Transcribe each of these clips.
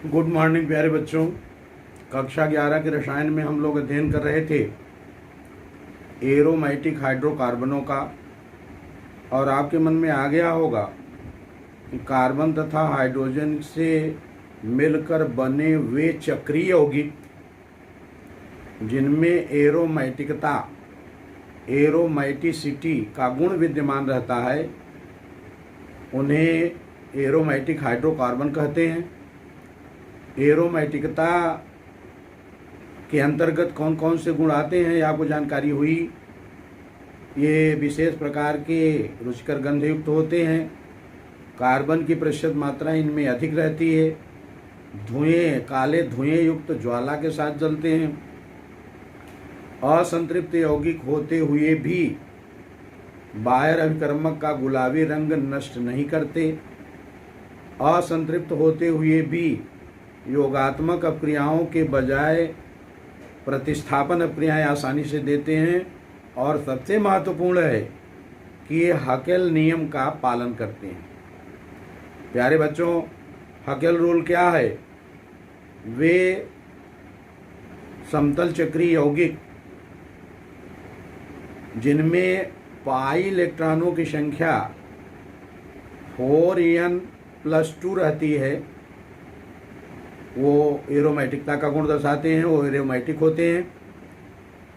Good morning प्यारे बच्चों। कक्षा 11 के रसायन में हम लोग अध्ययन कर रहे थे एरोमेटिक हाइड्रोकार्बनों का, और आपके मन में आ गया होगा कि कार्बन तथा हाइड्रोजन से मिलकर बने वे चक्रीय यौगिक जिनमें एरोमेटिसिटी का गुण विद्यमान रहता है, उन्हें एरोमेटिक हाइड्रोकार्बन कहते हैं। एरोमेटिकता के अंतर्गत कौन कौन से गुण आते हैं, आपको जानकारी हुई। ये विशेष प्रकार के रुचिकर गंधयुक्त होते हैं। कार्बन की प्रतिशत मात्रा इनमें अधिक रहती है। काले धुएं युक्त ज्वाला के साथ जलते हैं। असंतृप्त यौगिक होते हुए भी बाह्य अभिकर्मक का गुलाबी रंग नष्ट नहीं करते। असंतृप्त होते हुए भी योगात्मक अपक्रियाओं के बजाय प्रतिस्थापन अपक्रियाएं आसानी से देते हैं, और सबसे महत्वपूर्ण है कि ये हकेल नियम का पालन करते हैं। प्यारे बच्चों, हकेल रूल क्या है? वे समतल चक्रीय यौगिक जिनमें पाई इलेक्ट्रॉनों की संख्या 4n+2 रहती है, वो एरोमेटिकता का गुण दर्शाते हैं, वो एरोमेटिक होते हैं।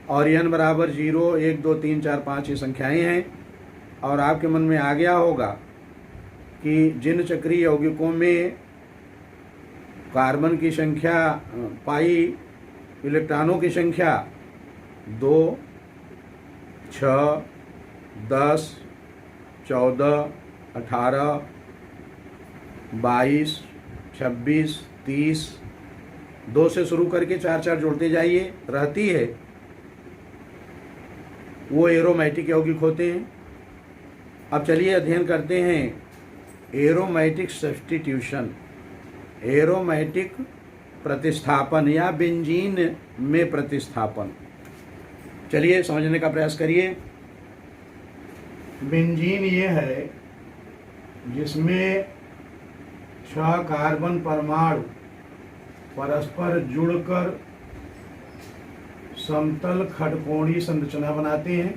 और n बराबर 0, 1, 2, 3, 4, 5 ये संख्याएं हैं। और आपके मन में आ गया होगा कि जिन चक्रीय यौगिकों में कार्बन की संख्या, पाई इलेक्ट्रॉनों की संख्या 2, 6, 10, 14, 18, 22, 26, 30, 2 से शुरू करके 4 जोड़ते जाइए रहती है, वो एरोमेटिक यौगिक होते हैं। अब चलिए अध्ययन करते हैं एरोमेटिक सब्स्टिट्यूशन, एरोमेटिक प्रतिस्थापन या बेंजीन में प्रतिस्थापन। चलिए समझने का प्रयास करिए। बेंजीन ये है जिसमें 6 कार्बन परमाणु परस्पर जुड़कर समतल खड़कोणीय संरचना बनाते हैं।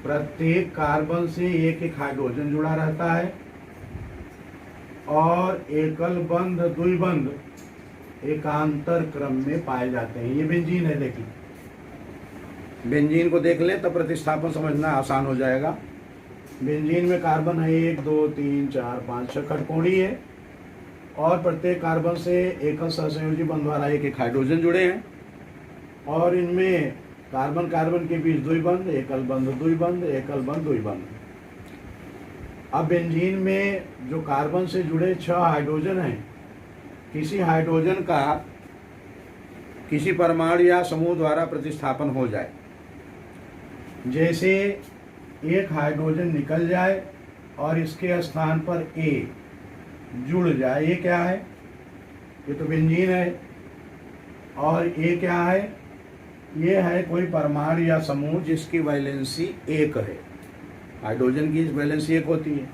प्रत्येक कार्बन से एक एक हाइड्रोजन जुड़ा रहता है, और एकल बंध द्विबंध एकांतर क्रम में पाए जाते हैं। ये बेंजीन है। देखिए, बेंजीन को देख लें तब प्रतिस्थापन समझना आसान हो जाएगा। बेंजीन में कार्बन है 1, 2, 3, 4, 5, 6 खड़कोणीय है, और प्रत्येक कार्बन से एकल सहसंयोजी बंध द्वारा एक एक हाइड्रोजन जुड़े हैं, और इनमें कार्बन कार्बन के बीच द्विबंध, एकल बंध द्विबंध, एकल बंध द्विबंध। अब बेंजीन में जो कार्बन से जुड़े 6 हाइड्रोजन हैं, किसी हाइड्रोजन का किसी परमाणु या समूह द्वारा प्रतिस्थापन हो जाए, जैसे एक हाइड्रोजन निकल जाए और इसके स्थान पर A जुड़ जाए, ये क्या है? ये तो बेंजीन है। और ये क्या है? ये है कोई परमाणु या समूह जिसकी वैलेंसी 1 है। हाइड्रोजन की वैलेंसी 1 होती है।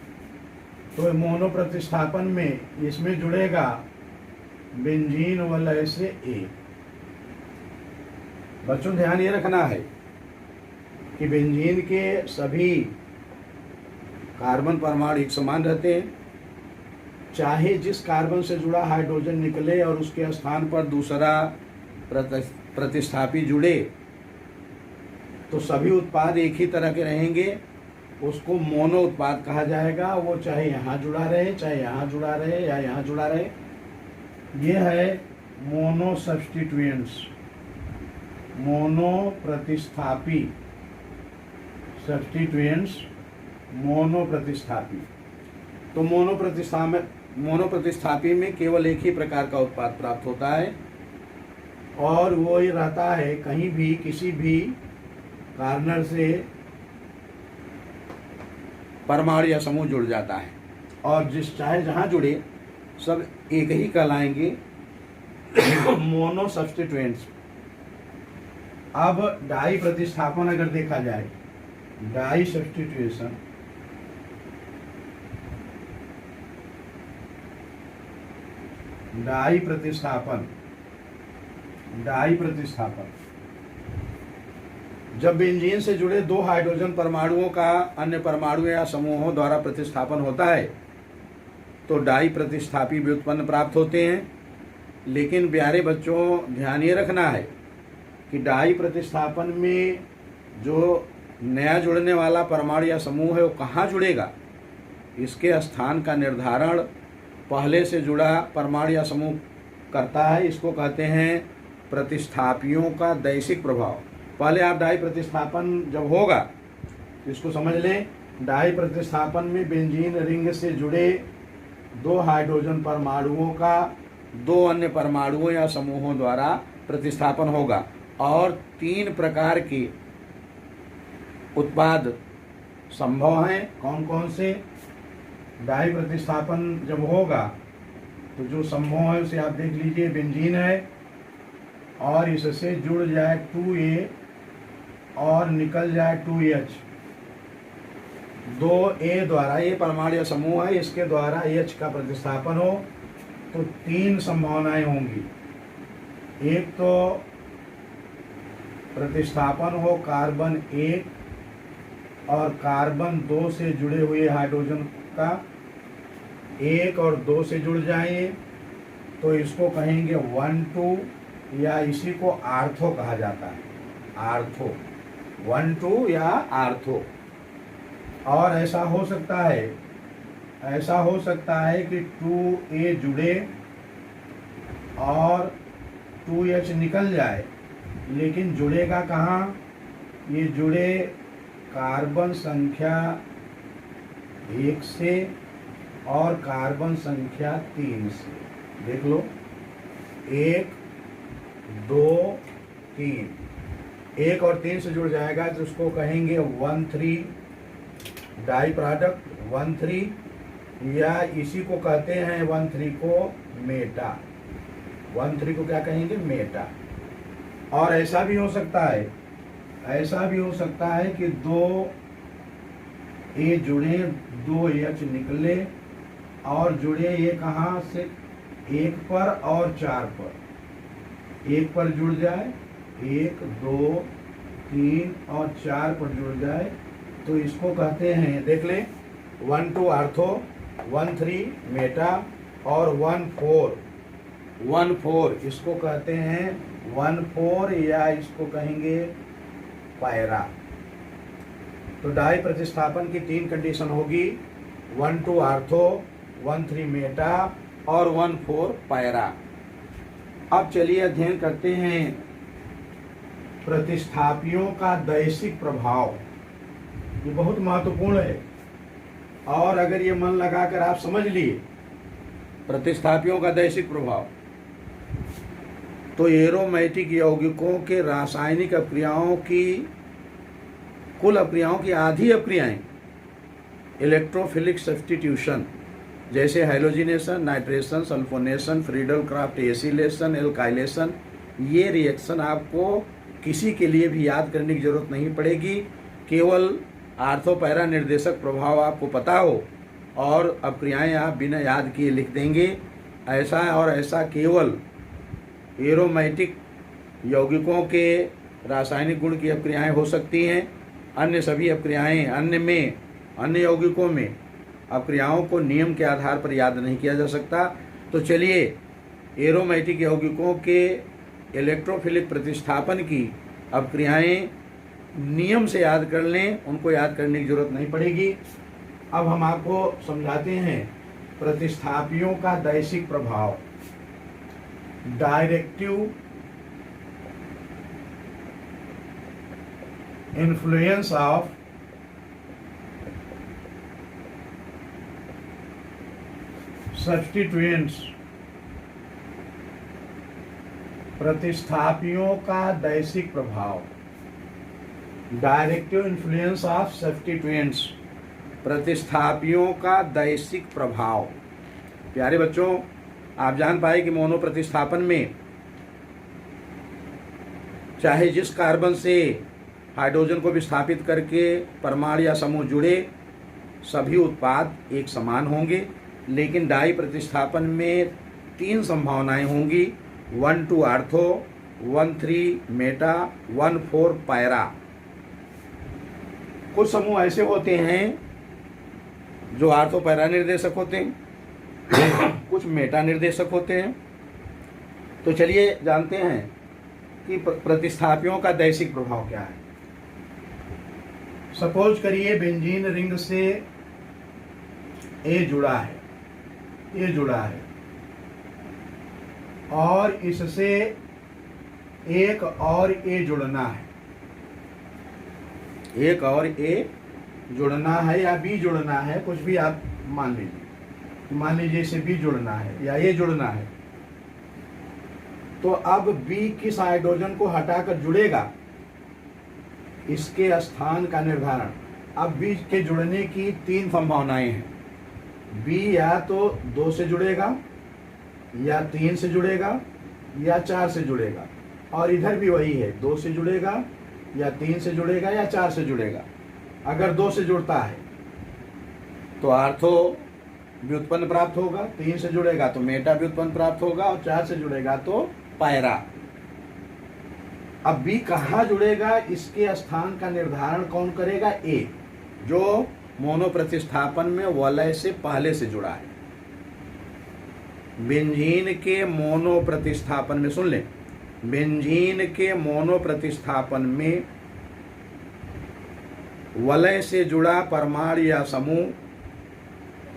तो मोनो प्रतिस्थापन में इसमें जुड़ेगा बेंजीन वलय से A। बच्चों, ध्यान ये रखना है कि बेंजीन के सभी कार्बन परमाणु एक समान रहते हैं। चाहे जिस कार्बन से जुड़ा हाइड्रोजन निकले और उसके स्थान पर दूसरा प्रतिस्थापी जुड़े, तो सभी उत्पाद एक ही तरह के रहेंगे। उसको मोनो उत्पाद कहा जाएगा। वो चाहे यहाँ जुड़ा रहे, चाहे यहाँ जुड़ा रहे, या यहाँ जुड़ा रहे। ये है मोनो सब्स्टिट्यूएंट्स, मोनो प्रतिस्थापी, सब्स्टिट्यूएंट्स मोनो प्रतिस्थापी। तो मोनो प्रतिस्थापी में केवल एक ही प्रकार का उत्पाद प्राप्त होता है, और वो ये रहता है कहीं भी किसी भी कार्नर से परमाणु या समूह जुड़ जाता है, और जिस चाहे जहाँ जुड़े सब एक ही कहलाएंगे, मोनो सब्स्टिट्यूएंट्स। अब डाई प्रतिस्थापन अगर देखा जाए, डाई सब्स्टिट्यूएशन, डाई प्रतिस्थापन। डाई प्रतिस्थापन जब बेंजीन से जुड़े दो हाइड्रोजन परमाणुओं का अन्य परमाणु या समूहों द्वारा प्रतिस्थापन होता है तो डाई प्रतिस्थापी व्युत्पन्न प्राप्त होते हैं। लेकिन प्यारे बच्चों, ध्यान ये रखना है कि डाई प्रतिस्थापन में जो नया जुड़ने वाला परमाणु या समूह है वो कहाँ जुड़ेगा, इसके स्थान का निर्धारण पहले से जुड़ा परमाणु या समूह करता है। इसको कहते हैं प्रतिस्थापियों का दैशिक प्रभाव। पहले आप डाई प्रतिस्थापन जब होगा तो इसको समझ लें। डाई प्रतिस्थापन में बेंजीन रिंग से जुड़े दो हाइड्रोजन परमाणुओं का दो अन्य परमाणुओं या समूहों द्वारा प्रतिस्थापन होगा और 3 प्रकार के उत्पाद संभव हैं। कौन कौन से? डाई प्रतिस्थापन जब होगा तो जो संभव है उसे आप देख लीजिए। बेंजीन है और इससे जुड़ जाए 2A और निकल जाए 2H। 2A द्वारा, ये परमाणु या समूह है, इसके द्वारा H का प्रतिस्थापन हो तो 3 संभावनाएं होंगी। एक तो प्रतिस्थापन हो कार्बन 1 और कार्बन 2 से जुड़े हुए हाइड्रोजन का 1 और 2 से जुड़ जाए तो इसको कहेंगे 1,2 या इसी को आर्थो कहा जाता है। आर्थो 1,2 या आर्थो। और ऐसा हो सकता है कि 2A जुड़े और 2H निकल जाए, लेकिन जुड़ेगा कहाँ? ये जुड़े कार्बन संख्या 1 से और कार्बन संख्या 3 से। देख लो, 1 2 3, 1 और 3 से जुड़ जाएगा तो उसको कहेंगे 1,3 डाई प्रोडक्ट 1,3, या इसी को कहते हैं 1,3 को मेटा। 1,3 को क्या कहेंगे? मेटा। और ऐसा भी हो सकता है कि 2A जुड़े 2H निकले और जुड़े ये कहाँ से? 1 पर और 4 पर। 1 पर जुड़ जाए, 1 2 3 और 4 पर जुड़ जाए तो इसको कहते हैं, देख लें, 1,2 आर्थो, 1,3 मेटा और 1,4 इसको कहते हैं 1,4 या इसको कहेंगे पैरा। तो डाई प्रतिस्थापन की 3 कंडीशन होगी, 1,2 आर्थो, 1,3 मेटा और 1,4 पैरा। अब चलिए अध्ययन करते हैं प्रतिस्थापियों का दैशिक प्रभाव। ये बहुत महत्वपूर्ण है और अगर ये मन लगाकर आप समझ लिए प्रतिस्थापियों का दैशिक प्रभाव तो एरोमेटिक यौगिकों के रासायनिक अपक्रियाओं की कुल अपक्रियाओं की आधी अपक्रियाएं इलेक्ट्रोफिलिक सब्स्टिट्यूशन जैसे halogenation, nitration, sulphonation, Friedel Crafts acylation, alkylation, ये रिएक्शन आपको किसी के लिए भी याद करने की जरूरत नहीं पड़ेगी। केवल आर्थो पैरा निर्देशक प्रभाव आपको पता हो और अपक्रियाएं आप बिना याद किए लिख देंगे। ऐसा और ऐसा केवल एरोमेटिक यौगिकों के रासायनिक गुण की अपक्रियाएं हो सकती हैं। अन्य सभी अपक्रियाएं अन्य यौगिकों में अपक्रियाओं को नियम के आधार पर याद नहीं किया जा सकता। तो चलिए एरोमेटिक यौगिकों के इलेक्ट्रोफिलिक प्रतिस्थापन की अपक्रियाएं नियम से याद कर लें, उनको याद करने की जरूरत नहीं पड़ेगी। अब हम आपको समझाते हैं प्रतिस्थापियों का दैशिक प्रभाव। Directive influence of substituents. प्रतिस्थापियों का दैशिक प्रभाव। डायरेक्टिव इन्फ्लुएंस ऑफ सब्स्टिट्यूएंट्स, प्रतिस्थापियों का दैशिक प्रभाव। प्यारे बच्चों, आप जान पाए कि मोनो प्रतिस्थापन में चाहे जिस कार्बन से हाइड्रोजन को विस्थापित करके परमाणु या समूह जुड़े, सभी उत्पाद एक समान होंगे। लेकिन डाई प्रतिस्थापन में 3 संभावनाएं होंगी, 1 2 आर्थो, 1 3 मेटा, 1 4 पैरा। कुछ समूह ऐसे होते हैं जो आर्थो पैरा निर्देशक होते हैं, कुछ मेटा निर्देशक होते हैं। तो चलिए जानते हैं कि प्रतिस्थापियों का दैशिक प्रभाव क्या है। सपोज करिए बेंजीन रिंग से ए जुड़ा है और इससे एक और ए जुड़ना है या बी जुड़ना है, कुछ भी आप मान लीजिए इसे बी जुड़ना है या ए जुड़ना है। तो अब बी किस हाइड्रोजन को हटाकर जुड़ेगा, इसके स्थान का निर्धारण। अब बी के जुड़ने की 3 संभावनाएं हैं। बी या तो 2 से जुड़ेगा या 3 से जुड़ेगा या 4 से जुड़ेगा, और इधर भी वही है, 2 से जुड़ेगा या 3 से जुड़ेगा या 4 से जुड़ेगा। अगर 2 से जुड़ता है तो आर्थो व्युत्पन्न प्राप्त होगा, 3 से जुड़ेगा तो मेटा व्युत्पन्न प्राप्त होगा, और 4 से जुड़ेगा तो पैरा। अब बी कहाँ जुड़ेगा, इसके स्थान का निर्धारण कौन करेगा, ए, जो मोनो प्रतिस्थापन में वलय से पहले से जुड़ा है। बेंजीन के मोनो प्रतिस्थापन में, सुन लें, बेंजीन के मोनो प्रतिस्थापन में वलय से जुड़ा परमाणु या समूह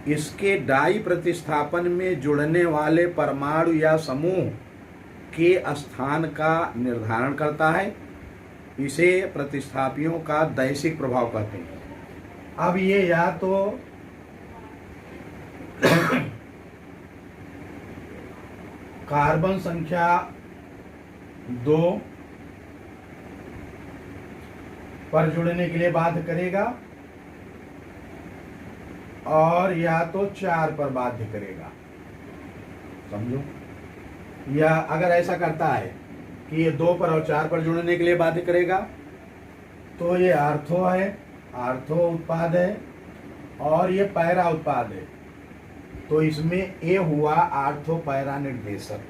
इसके डाई प्रतिस्थापन में जुड़ने वाले परमाणु या समूह के स्थान का निर्धारण करता है। इसे प्रतिस्थापियों का दैशिक प्रभाव कहते हैं। अब ये या तो कार्बन संख्या 2 पर जुड़ने के लिए बाध्य करेगा और या तो 4 पर बाध्य करेगा, समझो। या अगर ऐसा करता है कि ये 2 पर और 4 पर जुड़ने के लिए बाध्य करेगा तो ये आर्थो है, आर्थो उत्पाद है, और ये पैरा उत्पाद है। तो इसमें ए हुआ आर्थो पैरा निर्देशक,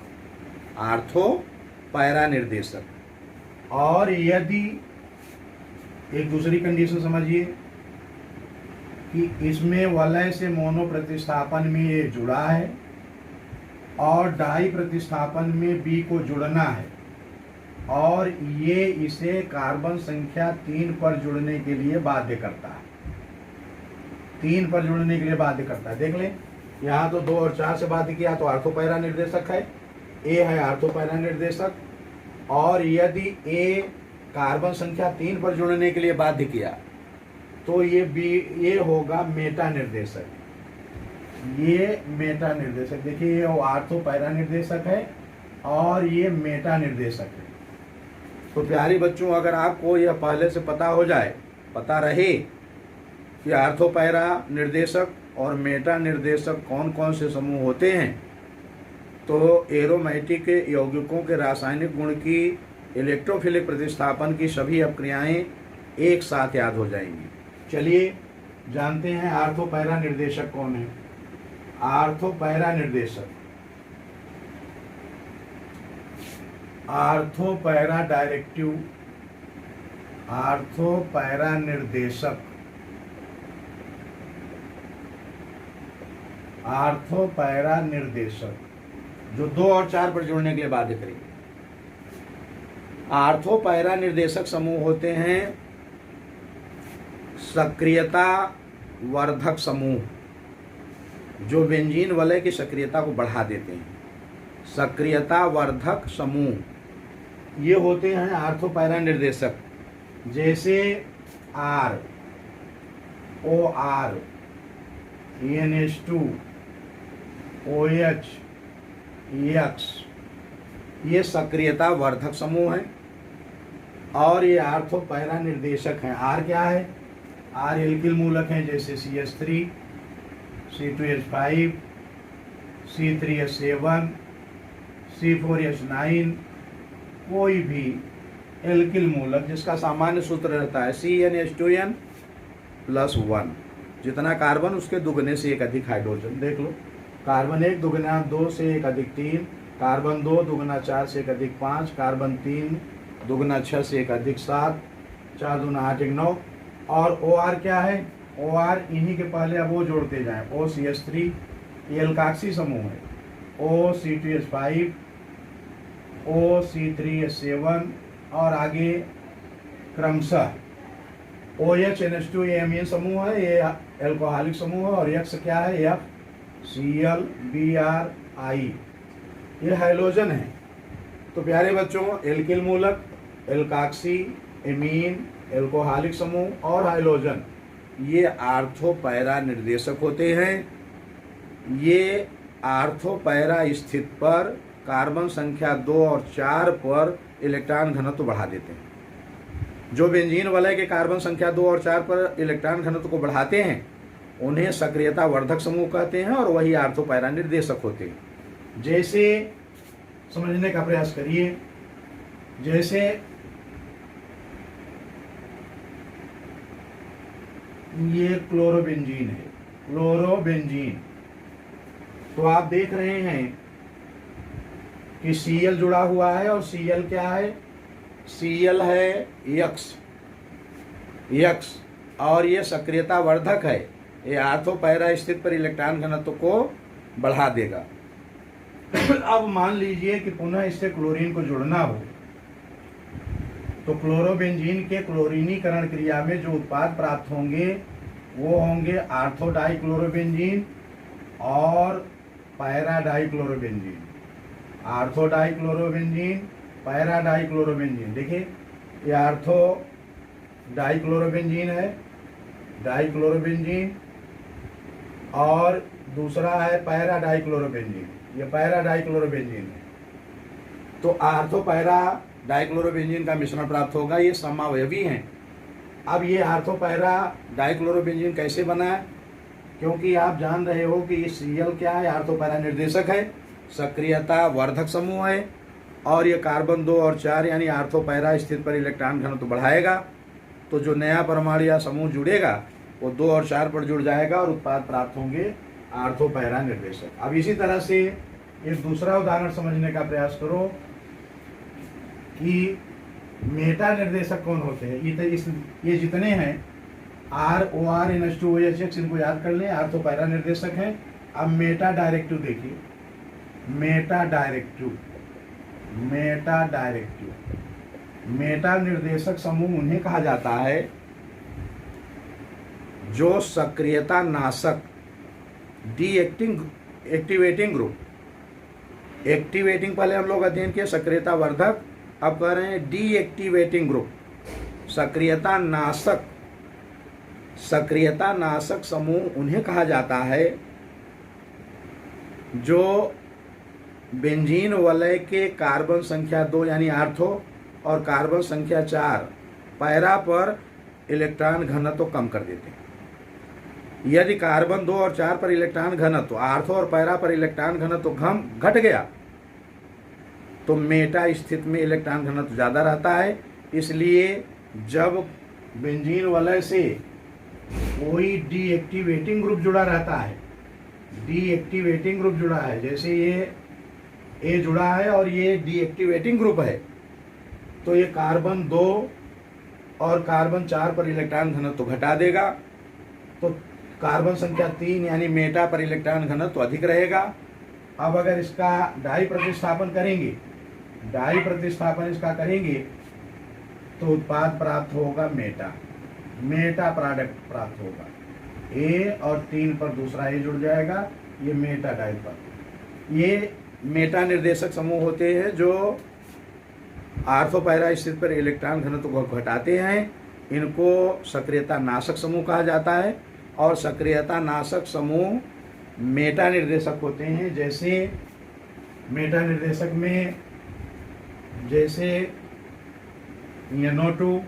आर्थो पैरा निर्देशक। और यदि एक दूसरी कंडीशन समझिए कि इसमें वलय से मोनो प्रतिस्थापन में ये जुड़ा है और डाई प्रतिस्थापन में बी को जुड़ना है, और ये इसे कार्बन संख्या 3 पर जुड़ने के लिए बाध्य करता है, 3 पर जुड़ने के लिए बाध्य करता है। देख लें, यहाँ तो 2 और 4 से बाध्य किया तो आर्थो पैरा निर्देशक है, ए है आर्थो पैरा निर्देशक। और यदि ए कार्बन संख्या 3 पर जुड़ने के लिए बाध्य किया तो ये होगा मेटा निर्देशक, ये मेटा निर्देशक। देखिए ये आर्थो पैरा निर्देशक है और ये मेटा निर्देशक है। तो प्यारे बच्चों, अगर आपको यह पहले से पता रहे कि आर्थो पैरा निर्देशक और मेटा निर्देशक कौन कौन से समूह होते हैं, तो एरोमेटिक यौगिकों के रासायनिक गुण की इलेक्ट्रोफिलिक प्रतिस्थापन की सभी अपक्रियाएं एक साथ याद हो जाएंगी। चलिए जानते हैं आर्थो पैरा निर्देशक कौन है। आर्थो पैरा निर्देशक, ortho para directive, ortho para निर्देशक, आर्थो पैरा निर्देशक जो 2 और 4 पर जुड़ने के लिए बाध्य करेंगे। आर्थो पैरा निर्देशक समूह होते हैं सक्रियता वर्धक समूह, जो बेंजीन वलय की सक्रियता को बढ़ा देते हैं। सक्रियता वर्धक समूह ये होते हैं आर्थो पैरा निर्देशक, जैसे R, OR, NH2, OH, X, ये सक्रियता वर्धक समूह हैं और ये आर्थो पैरा निर्देशक हैं। R क्या है? R एल्किल मूलक हैं, जैसे CH3, C2H5, C3H7, C4H9। कोई भी एल्किल मूलक जिसका सामान्य सूत्र रहता है CnH2n+1, जितना कार्बन उसके दुगने से एक अधिक हाइड्रोजन। देख लो कार्बन 1 दुगुना 2 से 1 अधिक 3, कार्बन 2 दुगुना 4 से 1 अधिक 5, कार्बन 3 दुगुना 6 से 1 अधिक 7, 4 दूना 8 1 9। और OR क्या है? OR इन्हीं के पहले अब वो जोड़ते जाएं। OCH3 ये एल्काक्सी समूह है। OC2H5, OC3H7 और आगे क्रमशः OHNH2 ये एमीन समूह है, ये एल्कोहलिक समूह है। और X क्या है? FClBrI ये हाइड्रोजन है। तो प्यारे बच्चों, एल्किल मूलक, एल्काक्सी, एमीन, एल्कोहलिक समूह और हाइड्रोजन ये आर्थो पैरा निर्देशक होते हैं। ये आर्थो पैरा स्थित पर कार्बन संख्या 2 और 4 पर इलेक्ट्रॉन घनत्व बढ़ा देते हैं। जो बेंजीन वलय के कार्बन संख्या 2 और 4 पर इलेक्ट्रॉन घनत्व को बढ़ाते हैं उन्हें सक्रियता वर्धक समूह कहते हैं और वही आर्थो पैरा निर्देशक होते हैं। जैसे समझने का प्रयास करिए, जैसे ये क्लोरोबेंजीन है, क्लोरोबेंजीन। तो आप देख रहे हैं कि Cl जुड़ा हुआ है और Cl क्या है? Cl है X और ये सक्रियता वर्धक है। ये आर्थो पैरा स्थित पर इलेक्ट्रॉन घनत्व को बढ़ा देगा। अब मान लीजिए कि पुनः इससे क्लोरीन को जोड़ना हो, तो क्लोरोबेंजीन के क्लोरीनीकरण क्रिया में जो उत्पाद प्राप्त होंगे वो होंगे आर्थो डाइक्लोरोबेंजीन और para dichlorobenzene. Ortho dichlorobenzene, para dichlorobenzene. देखिए ये आर्थो डाइक्लोरोबेंजीन है, डाइक्लोरोबेंजीन, और दूसरा है पैरा डाइक्लोरोबेंजीन, ये पैरा डाइक्लोरोबेंजीन है। तो आर्थो पैरा डाइक्लोरोबेंजीन का मिश्रण प्राप्त होगा। ये समावयवी हैं। अब ये आर्थो पैरा डाइक्लोरोबेंजीन कैसे बना है? क्योंकि आप जान रहे हो कि ये Cl क्या है? आर्थो पैरा निर्देशक है, सक्रियता वर्धक समूह है और ये कार्बन 2 और 4 यानी आर्थो पैरा स्थित पर इलेक्ट्रॉन घनत्व बढ़ाएगा। तो जो नया परमाणु या समूह जुड़ेगा वो 2 और 4 पर जुड़ जाएगा और उत्पाद प्राप्त होंगे आर्थो पैरा निर्देशक। अब इसी तरह से एक दूसरा उदाहरण समझने का प्रयास करो कि मेटा निर्देशक कौन होते हैं। ये जितने हैं RORNH2OH इनको याद कर लें, आर्थो पैरा निर्देशक हैं। अब मेटा डायरेक्टिव देखिए, मेटा डायरेक्टिव, मेटा निर्देशक समूह उन्हें कहा जाता है जो सक्रियता नाशक एक्टिवेटिंग ग्रुप, एक्टिवेटिंग पहले हम लोग अध्ययन किए, सक्रियता वर्धक, अब कह रहे हैं डीएक्टिवेटिंग ग्रुप, सक्रियता नाशक समूह उन्हें कहा जाता है जो बेंजीन वलय के कार्बन संख्या 2 यानी आर्थो और कार्बन संख्या 4 पैरा पर इलेक्ट्रॉन घनत्व कम कर देते हैं। यदि कार्बन 2 और 4 पर इलेक्ट्रॉन घनत्व, आर्थो और पैरा पर इलेक्ट्रॉन घनत्व घट गया तो मेटा स्थिति में इलेक्ट्रॉन घनत्व ज़्यादा रहता है। इसलिए जब बेंजीन वलय से कोई डीएक्टिवेटिंग ग्रुप जुड़ा रहता है, डीएक्टिवेटिंग ग्रुप जुड़ा है, जैसे ये ए जुड़ा है और ये डीएक्टिवेटिंग ग्रुप है, तो ये कार्बन 2 और कार्बन 4 पर इलेक्ट्रॉन घनत्व घटा देगा। तो कार्बन संख्या 3 यानी मेटा पर इलेक्ट्रॉन घनत्व अधिक रहेगा। अब अगर इसका डाई प्रतिस्थापन करेंगे, डाई प्रतिस्थापन इसका करेंगे तो उत्पाद प्राप्त होगा मेटा प्रोडक्ट प्राप्त होगा। ए और 3 पर दूसरा ए जुड़ जाएगा, ये मेटा डाई पर। ये मेटा निर्देशक समूह होते हैं जो आर्थो पैरा स्थिति पर इलेक्ट्रॉन घनत्व को घटाते हैं। इनको सक्रियता नाशक समूह कहा जाता है और सक्रियता नाशक समूह मेटा निर्देशक होते हैं। जैसे मेटा निर्देशक में जैसे NO2,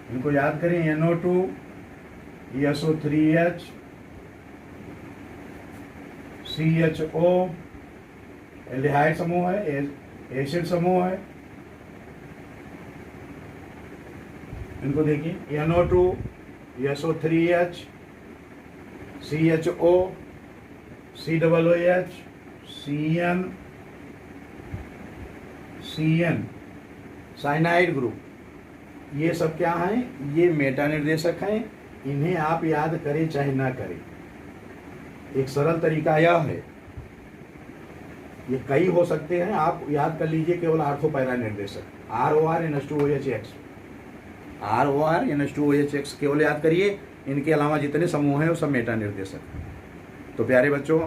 इनको याद करें, NO2, SO3H, CHO एल्डिहाइड समूह है, एसिड समूह है। इनको देखिए, NO2, SO3H, CHO, COOH, CN cyanide group, ये सब क्या हैं? ये मेटा निर्देशक हैं। इन्हें आप याद करें चाहे ना करें, एक सरल तरीका यह है, ये कई हो सकते हैं, आप याद कर लीजिए केवल आर्थो पैरा निर्देशक ROR NH2OH NH2OH केवल याद करिए। इनके अलावा जितने समूह हैं वो सब मेटा निर्देशक। तो प्यारे बच्चों,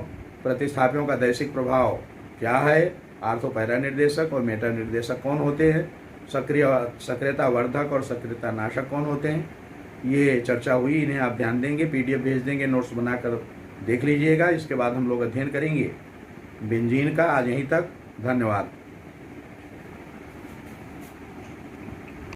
प्रतिस्थापियों का दैशिक प्रभाव क्या है, आर्थो पैरा निर्देशक और मेटा निर्देशक कौन होते हैं, सक्रियता वर्धक और सक्रियता नाशक कौन होते हैं, ये चर्चा हुई। इन्हें आप ध्यान देंगे, PDF भेज देंगे, नोट्स बनाकर देख लीजिएगा। इसके बाद हम लोग अध्ययन करेंगे बेंजीन का। आज यहीं तक, धन्यवाद।